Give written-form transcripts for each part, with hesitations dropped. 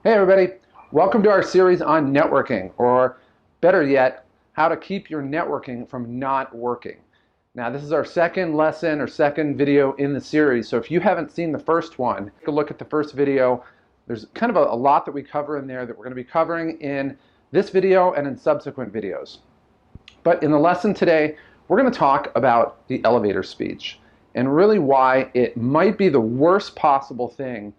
Hey everybody, welcome to our series on networking, or better yet, how to keep your networking from not working. Now this is our second lesson or second video in the series, so if you haven't seen the first one, take a look at the first video. There's kind of a lot that we cover in there that we're going to be covering in this video and in subsequent videos. But in the lesson today, we're going to talk about the elevator speech and really why it might be the worst possible thing,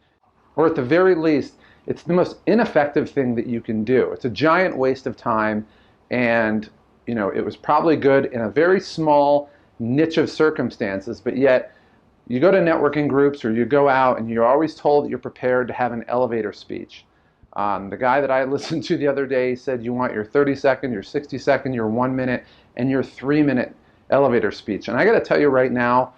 or at the very least, it's the most ineffective thing that you can do. It's a giant waste of time, and it was probably good in a very small niche of circumstances, but yet you go to networking groups or you go out and you're always told that you're prepared to have an elevator speech. The guy that I listened to the other day said you want your 30-second, your 60-second, your 1 minute, and your 3-minute elevator speech. And I got to tell you right now,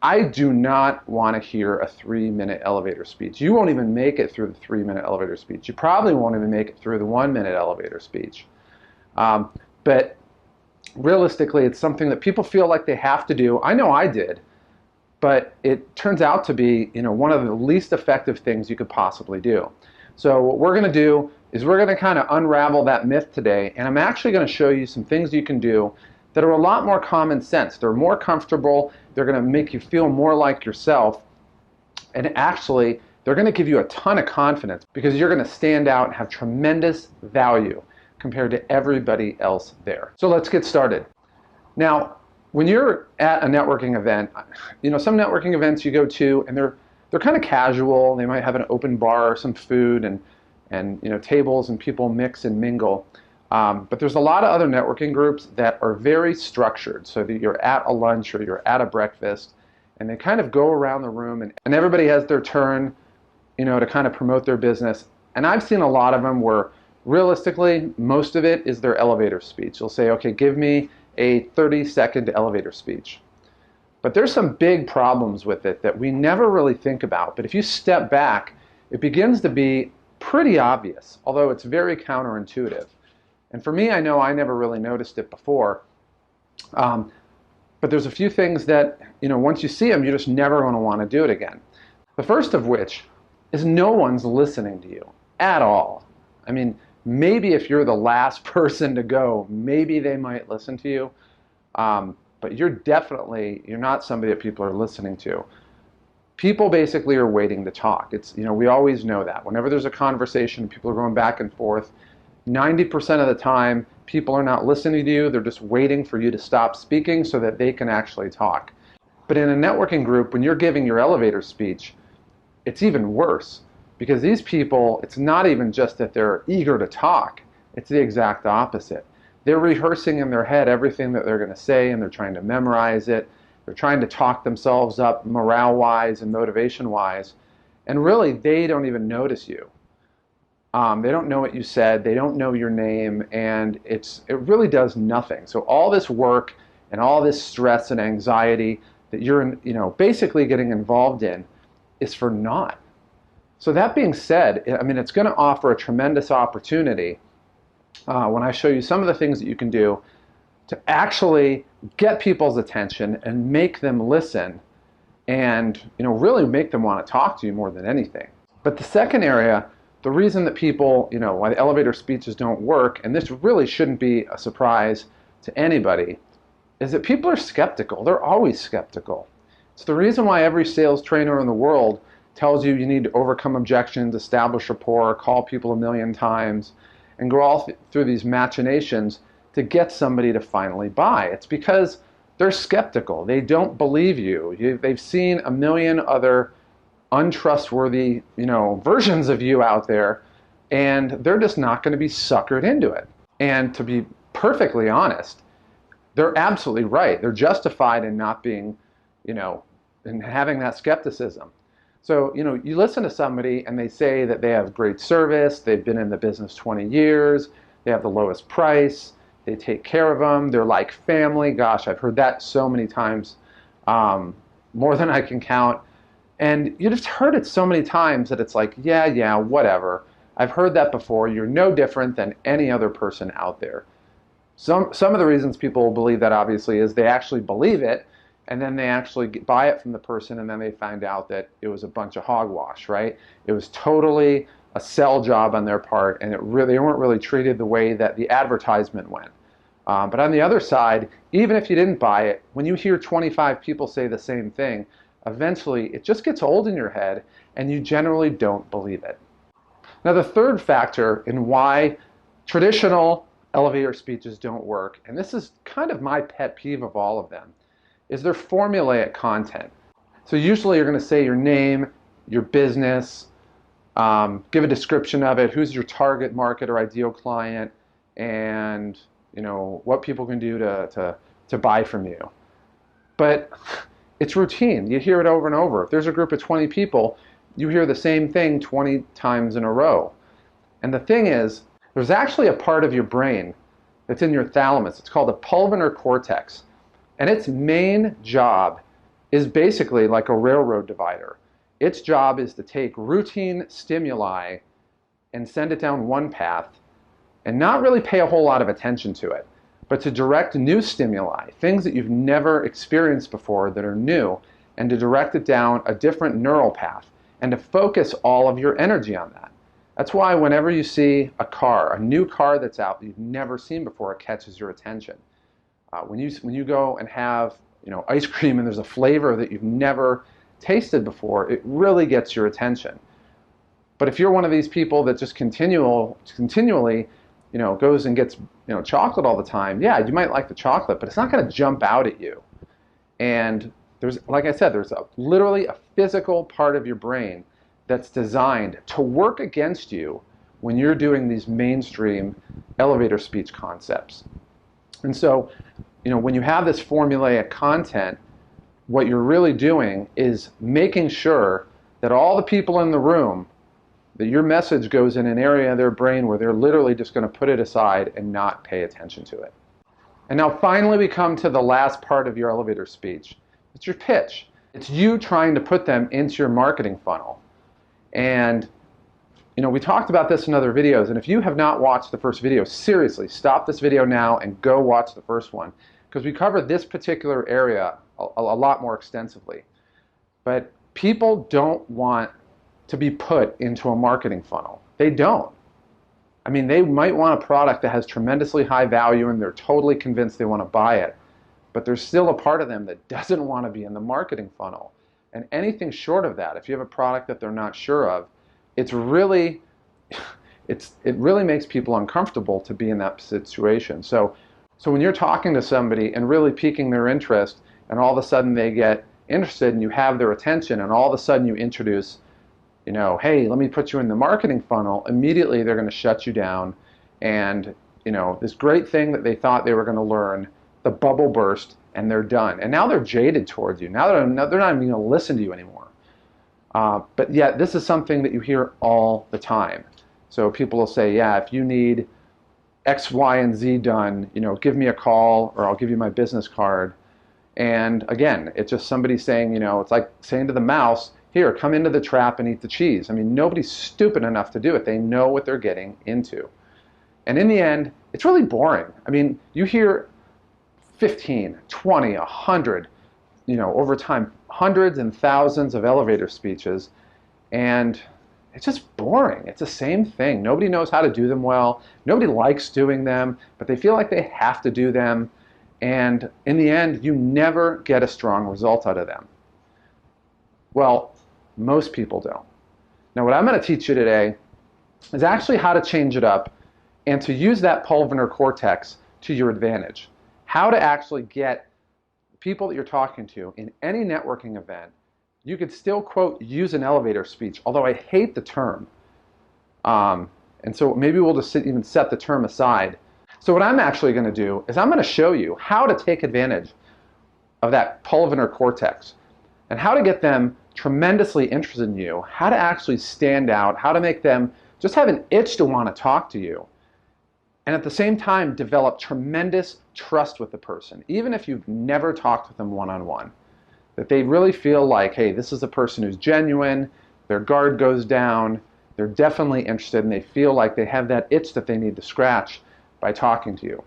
I do not want to hear a 3-minute elevator speech. You won't even make it through the 3-minute elevator speech. You probably won't even make it through the 1-minute elevator speech. But realistically, it's something that people feel like they have to do. I know I did, but it turns out to be one of the least effective things you could possibly do. So what we're going to do is we're going to kind of unravel that myth today, and I'm actually going to show you some things you can do that are a lot more common sense. They're more comfortable, they're going to make you feel more like yourself, and actually they're going to give you a ton of confidence because you're going to stand out and have tremendous value compared to everybody else there. So let's get started. Now, when you're at a networking event, some networking events you go to and they're kind of casual. They might have an open bar, some food, and tables, and people mix and mingle. But there's a lot of other networking groups that are very structured, so that you're at a lunch or you're at a breakfast, and they kind of go around the room, and everybody has their turn, to kind of promote their business. And I've seen a lot of them where, realistically, most of it is their elevator speech. You'll say, okay, give me a 30-second elevator speech. But there's some big problems with it that we never really think about. But if you step back, it begins to be pretty obvious, although it's very counterintuitive. And for me, I know I never really noticed it before, but there's a few things that, once you see them, you're just never going to want to do it again. The first of which is no one's listening to you at all. I mean, maybe if you're the last person to go, maybe they might listen to you, but you're not somebody that people are listening to. People basically are waiting to talk. We always know that. Whenever there's a conversation, people are going back and forth. 90% of the time, people are not listening to you. They're just waiting for you to stop speaking so that they can actually talk. But in a networking group, when you're giving your elevator speech, it's even worse. Because these people, it's not even just that they're eager to talk. It's the exact opposite. They're rehearsing in their head everything that they're going to say, and they're trying to memorize it. They're trying to talk themselves up morale-wise and motivation-wise. And really, they don't even notice you. They don't know what you said, they don't know your name, and it really does nothing. So all this work and all this stress and anxiety that you're basically getting involved in is for naught. So that being said, it's going to offer a tremendous opportunity when I show you some of the things that you can do to actually get people's attention and make them listen, and really make them want to talk to you more than anything. But the second area, the reason that people, why the elevator speeches don't work, and this really shouldn't be a surprise to anybody, is that people are skeptical. They're always skeptical. It's the reason why every sales trainer in the world tells you you need to overcome objections, establish rapport, call people 1,000,000 times, and go all through these machinations to get somebody to finally buy. It's because they're skeptical. They don't believe you. They've seen 1,000,000 other untrustworthy, versions of you out there, and they're just not going to be suckered into it. And to be perfectly honest, they're absolutely right. They're justified in not being, in having that skepticism. So, you listen to somebody and they say that they have great service, they've been in the business 20 years, they have the lowest price, they take care of them, they're like family. Gosh, I've heard that so many times, more than I can count. And you just heard it so many times that it's like, yeah, whatever. I've heard that before. You're no different than any other person out there. Some of the reasons people believe that, obviously, is they actually believe it, and then they actually buy it from the person, and then they find out that it was a bunch of hogwash, right? It was totally a sell job on their part, and they weren't really treated the way that the advertisement went. But on the other side, even if you didn't buy it, when you hear 25 people say the same thing, eventually it just gets old in your head and you generally don't believe it. Now, the third factor in why traditional elevator speeches don't work, and this is kind of my pet peeve of all of them, is their formulaic content. So usually you're going to say your name, your business, give a description of it, who's your target market or ideal client, and what people can do to buy from you. But it's routine. You hear it over and over. If there's a group of 20 people, you hear the same thing 20 times in a row. And the thing is, there's actually a part of your brain that's in your thalamus. It's called the pulvinar cortex. And its main job is basically like a railroad divider. Its job is to take routine stimuli and send it down one path and not really pay a whole lot of attention to it, but to direct new stimuli, things that you've never experienced before that are new, and to direct it down a different neural path and to focus all of your energy on that. That's why whenever you see a new car that's out that you've never seen before, it catches your attention. When you go and have ice cream and there's a flavor that you've never tasted before, it really gets your attention. But if you're one of these people that just continually goes and gets chocolate all the time, yeah, you might like the chocolate, but it's not going to jump out at you. And like I said, there's literally a physical part of your brain that's designed to work against you when you're doing these mainstream elevator speech concepts. And so, when you have this formulaic content, what you're really doing is making sure that all the people in the room, that your message goes in an area of their brain where they're literally just going to put it aside and not pay attention to it. And now finally we come to the last part of your elevator speech. It's your pitch. It's you trying to put them into your marketing funnel. And we talked about this in other videos, and if you have not watched the first video, seriously, stop this video now and go watch the first one, because we cover this particular area a lot more extensively. But people don't want to be put into a marketing funnel. They don't. I mean, they might want a product that has tremendously high value and they're totally convinced they want to buy it, but there's still a part of them that doesn't want to be in the marketing funnel. And anything short of that, if you have a product that they're not sure of, it really makes people uncomfortable to be in that situation. So when you're talking to somebody and really piquing their interest, and all of a sudden they get interested and you have their attention, and all of a sudden you introduce, hey, let me put you in the marketing funnel, immediately they're going to shut you down. And this great thing that they thought they were going to learn, the bubble burst, and they're done. And now they're jaded towards you. Now they're not even going to listen to you anymore. But yet this is something that you hear all the time. So people will say, yeah, if you need X, Y, and Z done, give me a call, or I'll give you my business card. And again, it's just somebody saying, it's like saying to the mouse, here, come into the trap and eat the cheese. I mean, nobody's stupid enough to do it. They know what they're getting into. And in the end, it's really boring. I mean, you hear 15, 20, 100, over time, hundreds and thousands of elevator speeches, and it's just boring. It's the same thing. Nobody knows how to do them well. Nobody likes doing them, but they feel like they have to do them. And in the end, you never get a strong result out of them. Well, most people don't. Now, what I'm going to teach you today is actually how to change it up and to use that pulvinar cortex to your advantage. How to actually get people that you're talking to in any networking event. You could still, quote, use an elevator speech, although I hate the term. And so maybe we'll just even set the term aside. So what I'm actually going to do is I'm going to show you how to take advantage of that pulvinar cortex and how to get them tremendously interested in you, how to actually stand out, how to make them just have an itch to want to talk to you, and at the same time develop tremendous trust with the person, even if you've never talked with them one-on-one. That they really feel like, hey, this is a person who's genuine, their guard goes down, they're definitely interested, and they feel like they have that itch that they need to scratch by talking to you.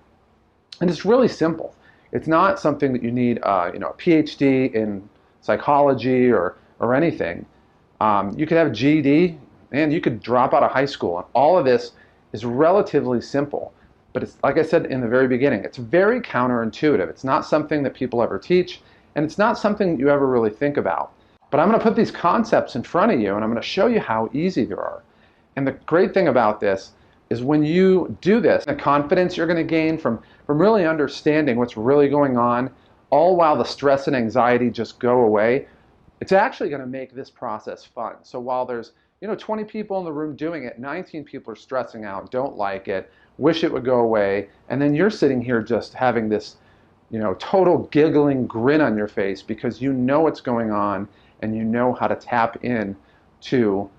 And it's really simple. It's not something that you need a PhD in psychology or anything. You could have a GED, And you could drop out of high school, and all of this is relatively simple. But it's, like I said in the very beginning, it's very counterintuitive. It's not something that people ever teach, and it's not something that you ever really think about. But I'm going to put these concepts in front of you, and I'm going to show you how easy they are. And the great thing about this is when you do this, the confidence you're going to gain from really understanding what's really going on, all while the stress and anxiety just go away, it's actually going to make this process fun. So while there's 20 people in the room doing it, 19 people are stressing out, don't like it, wish it would go away, and then you're sitting here just having this total giggling grin on your face because you know what's going on and you know how to tap in to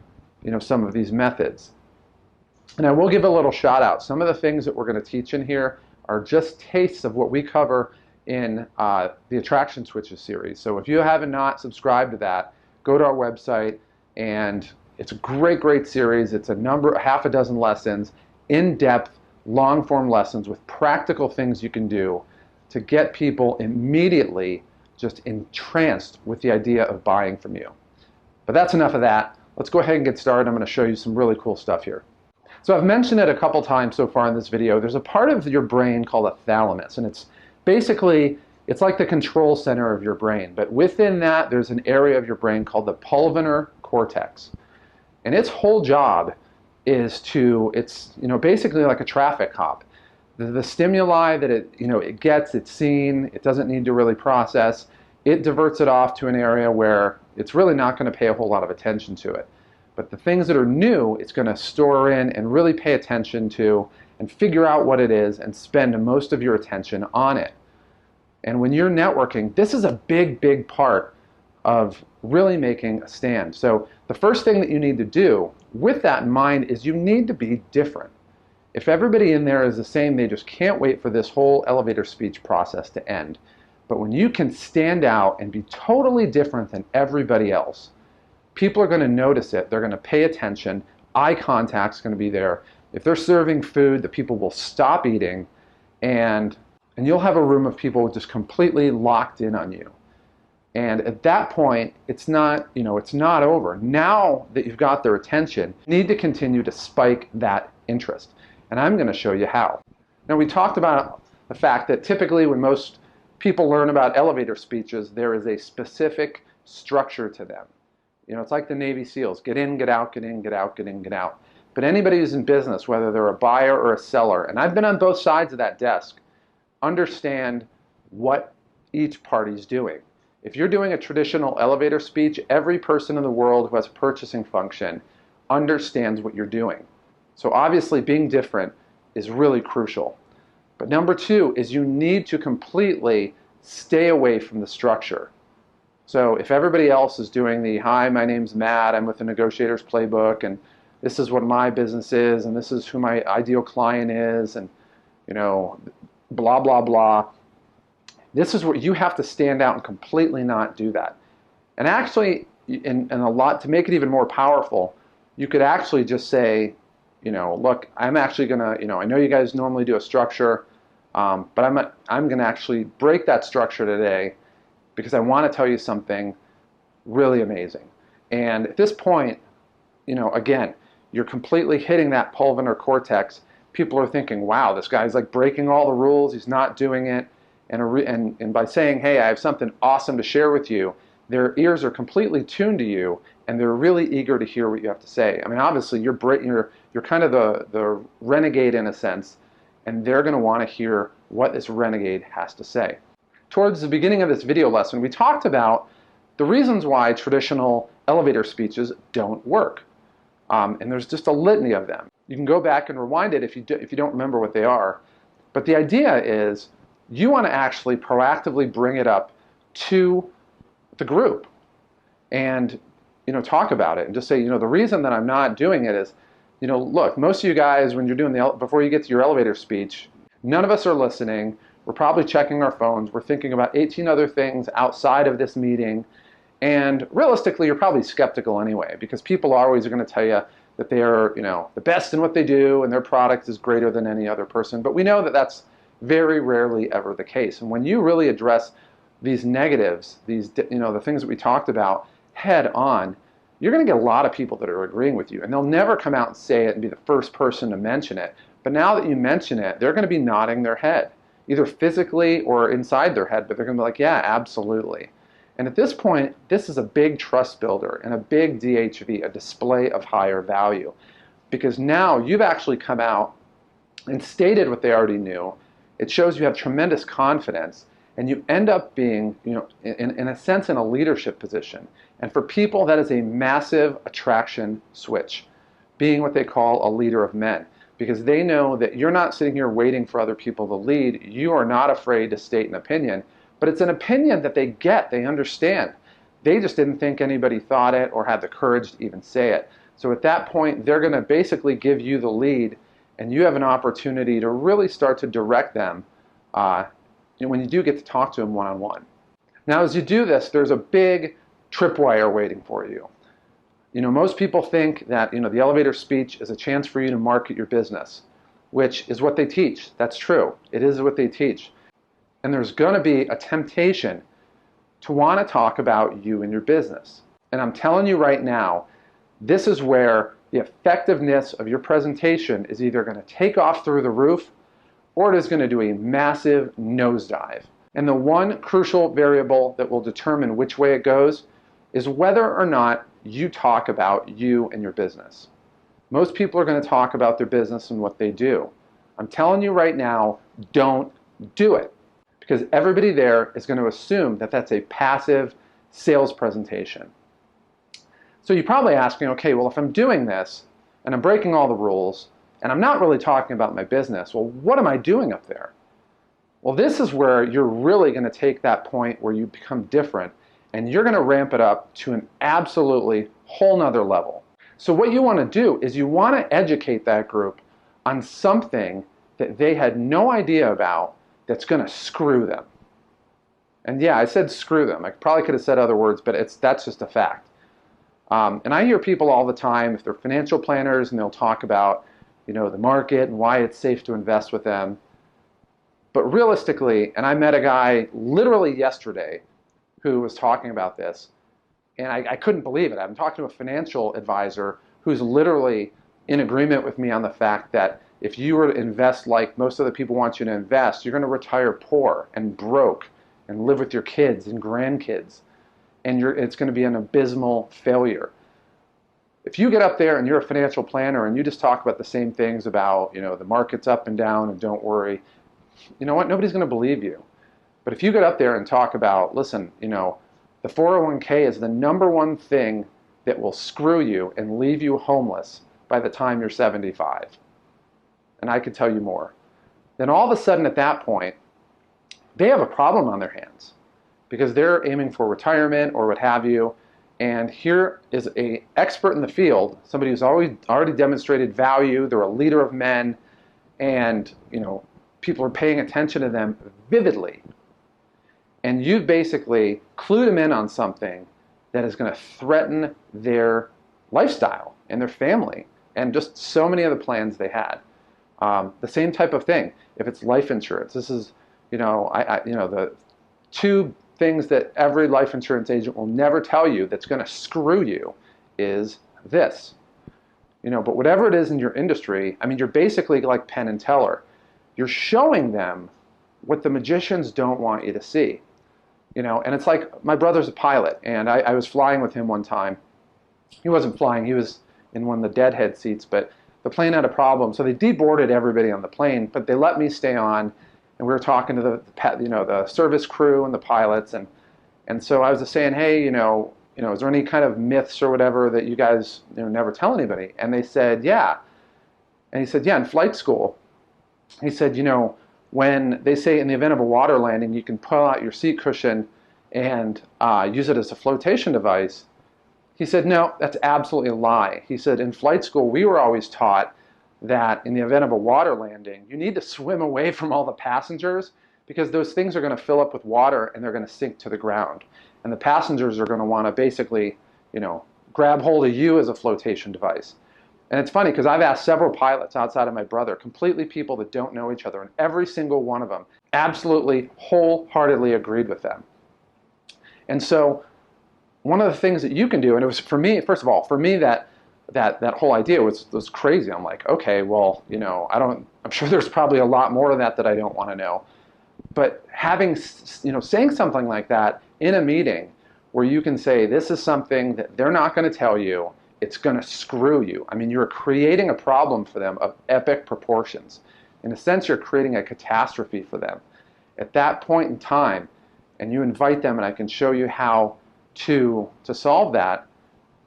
some of these methods. And I will give a little shout out. Some of the things that we're going to teach in here are just tastes of what we cover in the Attraction Switches series. So if you haven't not subscribed to that, go to our website, and it's a great series. It's half a dozen lessons, in-depth, long-form lessons with practical things you can do to get people immediately just entranced with the idea of buying from you. But that's enough of that. Let's go ahead and get started. I'm going to show you some really cool stuff here. So I've mentioned it a couple times so far in this video. There's a part of your brain called a thalamus, and it's like the control center of your brain. But within that, there's an area of your brain called the pulvinar cortex. And its whole job is it's basically like a traffic cop. The stimuli that it gets, it's seen, it doesn't need to really process. It diverts it off to an area where it's really not going to pay a whole lot of attention to it. But the things that are new, it's going to store in and really pay attention to and figure out what it is and spend most of your attention on it. And when you're networking, this is a big part of really making a stand. So the first thing that you need to do with that in mind is you need to be different. If everybody in there is the same, they just can't wait for this whole elevator speech process to end. But when you can stand out and be totally different than everybody else, people are going to notice it. They're going to pay attention. Eye contact's going to be there. If they're serving food, the people will stop eating, and you'll have a room of people just completely locked in on you. And at that point, it's not over. Now that you've got their attention, you need to continue to spike that interest. And I'm going to show you how. Now, we talked about the fact that typically when most people learn about elevator speeches, there is a specific structure to them. It's like the Navy SEALs. Get in, get out, get in, get out, get in, get out. But anybody who's in business, whether they're a buyer or a seller, and I've been on both sides of that desk, understand what each party's doing. If you're doing a traditional elevator speech, every person in the world who has a purchasing function understands what you're doing. So obviously being different is really crucial. But number two is you need to completely stay away from the structure. So if everybody else is doing the, hi, my name's Matt, I'm with the Negotiators Playbook, and this is what my business is, and this is who my ideal client is, and blah, blah, blah. This is where you have to stand out and completely not do that. And actually, and a lot, to make it even more powerful, you could actually just say, look, I'm actually going to, I know you guys normally do a structure, but I'm going to actually break that structure today because I want to tell you something really amazing. And at this point, again, you're completely hitting that pulvinar cortex. People are thinking, wow, this guy's like breaking all the rules. He's not doing it. And by saying, hey, I have something awesome to share with you, their ears are completely tuned to you, and they're really eager to hear what you have to say. I mean, obviously, you're kind of the renegade in a sense, and they're going to want to hear what this renegade has to say. Towards the beginning of this video lesson, we talked about the reasons why traditional elevator speeches don't work. And there's just a litany of them. You can go back and rewind it if you don't remember what they are. But the idea is you want to actually proactively bring it up to the group and talk about it and just say, the reason that I'm not doing it is, look, most of you guys, when you're doing before you get to your elevator speech, none of us are listening. We're probably checking our phones. We're thinking about 18 other things outside of this meeting. And realistically, you're probably skeptical anyway, because people are always going to tell you that they are, the best in what they do and their product is greater than any other person. But we know that that's very rarely ever the case. And when you really address these negatives, the things that we talked about head on, you're going to get a lot of people that are agreeing with you, and they'll never come out and say it and be the first person to mention it. But now that you mention it, they're going to be nodding their head, either physically or inside their head, but they're going to be like, yeah, absolutely. And at this point, this is a big trust builder and a big DHV, a display of higher value, because now you've actually come out and stated what they already knew. It shows you have tremendous confidence, and you end up being, in a sense, in a leadership position. And for people, that is a massive attraction switch, being what they call a leader of men, because they know that you're not sitting here waiting for other people to lead. You are not afraid to state an opinion, but it's an opinion that they get, they understand. They just didn't think anybody thought it or had the courage to even say it. So at that point, they're going to basically give you the lead, and you have an opportunity to really start to direct them when you do get to talk to them one-on-one. Now, as you do this, there's a big tripwire waiting for you. Most people think that, the elevator speech is a chance for you to market your business, which is what they teach. That's true. It is what they teach. And there's going to be a temptation to want to talk about you and your business. And I'm telling you right now, this is where the effectiveness of your presentation is either going to take off through the roof, or it is going to do a massive nosedive. And the one crucial variable that will determine which way it goes is whether or not you talk about you and your business. Most people are going to talk about their business and what they do. I'm telling you right now, don't do it, because everybody there is going to assume that that's a passive sales presentation. So you're probably asking, okay, well, if I'm doing this and I'm breaking all the rules and I'm not really talking about my business, well, what am I doing up there? Well, this is where you're really going to take that point where you become different, and you're going to ramp it up to an absolutely whole nother level. So what you want to do is you want to educate that group on something that they had no idea about that's going to screw them. And yeah, I said screw them. I probably could have said other words, but that's just a fact. And I hear people all the time, if they're financial planners, and they'll talk about, the market and why it's safe to invest with them. But realistically, and I met a guy literally yesterday who was talking about this, and I couldn't believe it. I'm talking to a financial advisor who's literally in agreement with me on the fact that if you were to invest like most of the people want you to invest, you're going to retire poor and broke and live with your kids and grandkids, and it's going to be an abysmal failure. If you get up there and you're a financial planner and you just talk about the same things about, the market's up and down and don't worry, you know what? Nobody's going to believe you. But if you get up there and talk about, listen, the 401k is the number one thing that will screw you and leave you homeless by the time you're 75, and I could tell you more, then all of a sudden at that point, they have a problem on their hands because they're aiming for retirement or what have you. And here is an expert in the field, somebody who's already demonstrated value. They're a leader of men, and people are paying attention to them vividly. And you've basically clued them in on something that is going to threaten their lifestyle and their family and just so many of the plans they had. The same type of thing. If it's life insurance, this is, the two things that every life insurance agent will never tell you that's going to screw you is this. But whatever it is in your industry, you're basically like Penn and Teller. You're showing them what the magicians don't want you to see. And it's like, my brother's a pilot, and I was flying with him one time. He wasn't flying, he was in one of the deadhead seats, but the plane had a problem, so they deboarded everybody on the plane, but they let me stay on, and we were talking to the service crew and the pilots, and so I was just saying, hey, is there any kind of myths or whatever that you guys never tell anybody? And they said, yeah. And he said, yeah, in flight school, he said, when they say in the event of a water landing, you can pull out your seat cushion and use it as a flotation device. He said, no, that's absolutely a lie. He said, in flight school, we were always taught that in the event of a water landing, you need to swim away from all the passengers because those things are going to fill up with water and they're going to sink to the ground. And the passengers are going to want to basically, grab hold of you as a flotation device. And it's funny because I've asked several pilots outside of my brother, completely people that don't know each other, and every single one of them absolutely wholeheartedly agreed with them. And so one of the things that you can do, and it was for me, first of all, for me that whole idea was crazy. I'm like, okay, well, I'm sure there's probably a lot more of that I don't want to know. But having, saying something like that in a meeting where you can say, this is something that they're not going to tell you, it's going to screw you. I mean, you're creating a problem for them of epic proportions. In a sense, you're creating a catastrophe for them. At that point in time, and you invite them, and I can show you how to solve that,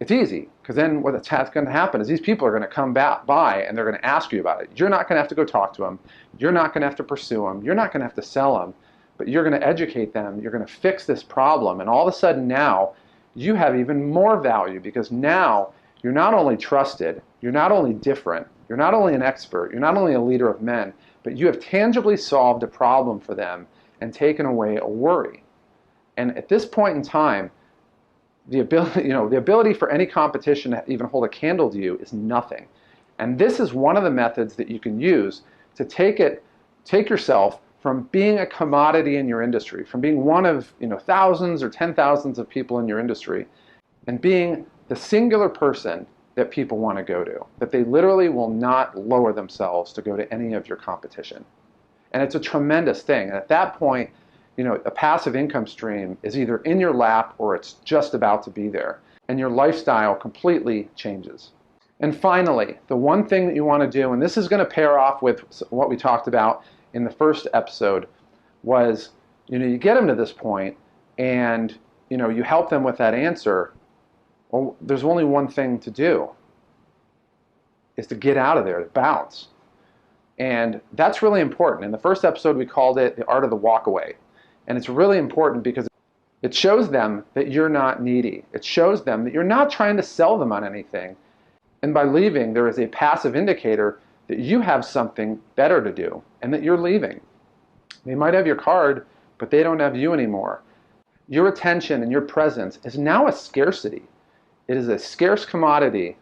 it's easy, because then what's going to happen is these people are going to come by and they're going to ask you about it. You're not going to have to go talk to them. You're not going to have to pursue them. You're not going to have to sell them, but you're going to educate them. You're going to fix this problem, and all of a sudden now you have even more value, because now you're not only trusted, you're not only different, you're not only an expert, you're not only a leader of men, but you have tangibly solved a problem for them and taken away a worry. And at this point in time, the ability for any competition to even hold a candle to you is nothing. And this is one of the methods that you can use to take yourself from being a commodity in your industry, from being one of thousands or 10,000s of people in your industry, and being the singular person that people want to go to, that they literally will not lower themselves to go to any of your competition. And it's a tremendous thing. And at that point, a passive income stream is either in your lap or it's just about to be there. And your lifestyle completely changes. And finally, the one thing that you want to do, and this is going to pair off with what we talked about in the first episode, was you get them to this point and you help them with that answer. Well, there's only one thing to do, is to get out of there, to bounce. And that's really important. In the first episode, we called it the art of the walkaway. And it's really important because it shows them that you're not needy. It shows them that you're not trying to sell them on anything. And by leaving, there is a passive indicator that you have something better to do and that you're leaving. They might have your card, but they don't have you anymore. Your attention and your presence is now a scarcity. It is a scarce commodity.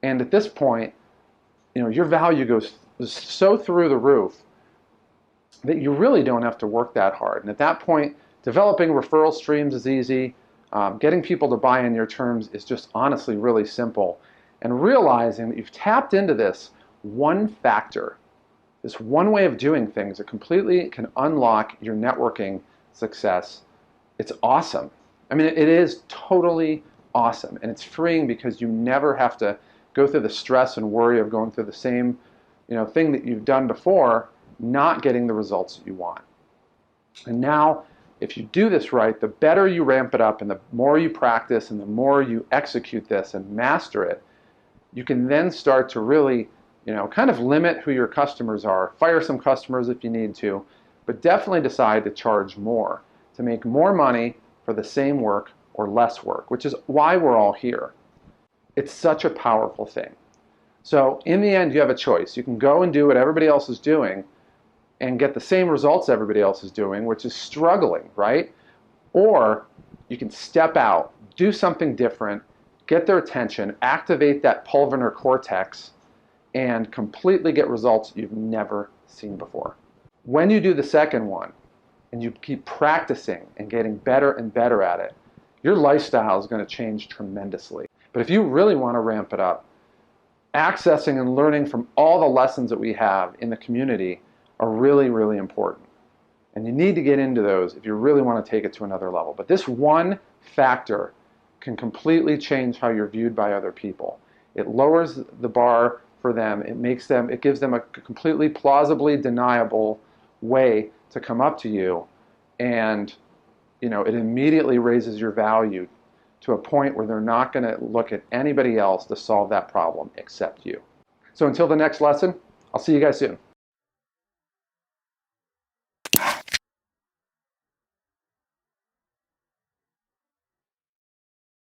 And at this point, your value goes so through the roof that you really don't have to work that hard. And at that point, developing referral streams is easy. Getting people to buy in your terms is just honestly really simple. And realizing that you've tapped into this one factor, this one way of doing things that completely can unlock your networking success, it's awesome. I mean, it is totally awesome. And it's freeing because you never have to go through the stress and worry of going through the same thing that you've done before, not getting the results that you want. And now, if you do this right, the better you ramp it up and the more you practice and the more you execute this and master it, you can then start to really, kind of limit who your customers are. Fire some customers if you need to, but definitely decide to charge more, to make more money for the same work or less work, which is why we're all here. It's such a powerful thing. So in the end, you have a choice. You can go and do what everybody else is doing and get the same results everybody else is doing, which is struggling, right? Or you can step out, do something different, get their attention, activate that pulvinar cortex, and completely get results you've never seen before. When you do the second one, and you keep practicing and getting better and better at it, your lifestyle is going to change tremendously. But if you really want to ramp it up, accessing and learning from all the lessons that we have in the community are really, really important. And you need to get into those if you really want to take it to another level. But this one factor can completely change how you're viewed by other people. It lowers the bar for them. It gives them a completely plausibly deniable way to come up to you. And it immediately raises your value to a point where they're not going to look at anybody else to solve that problem except you. So until the next lesson, I'll see you guys soon.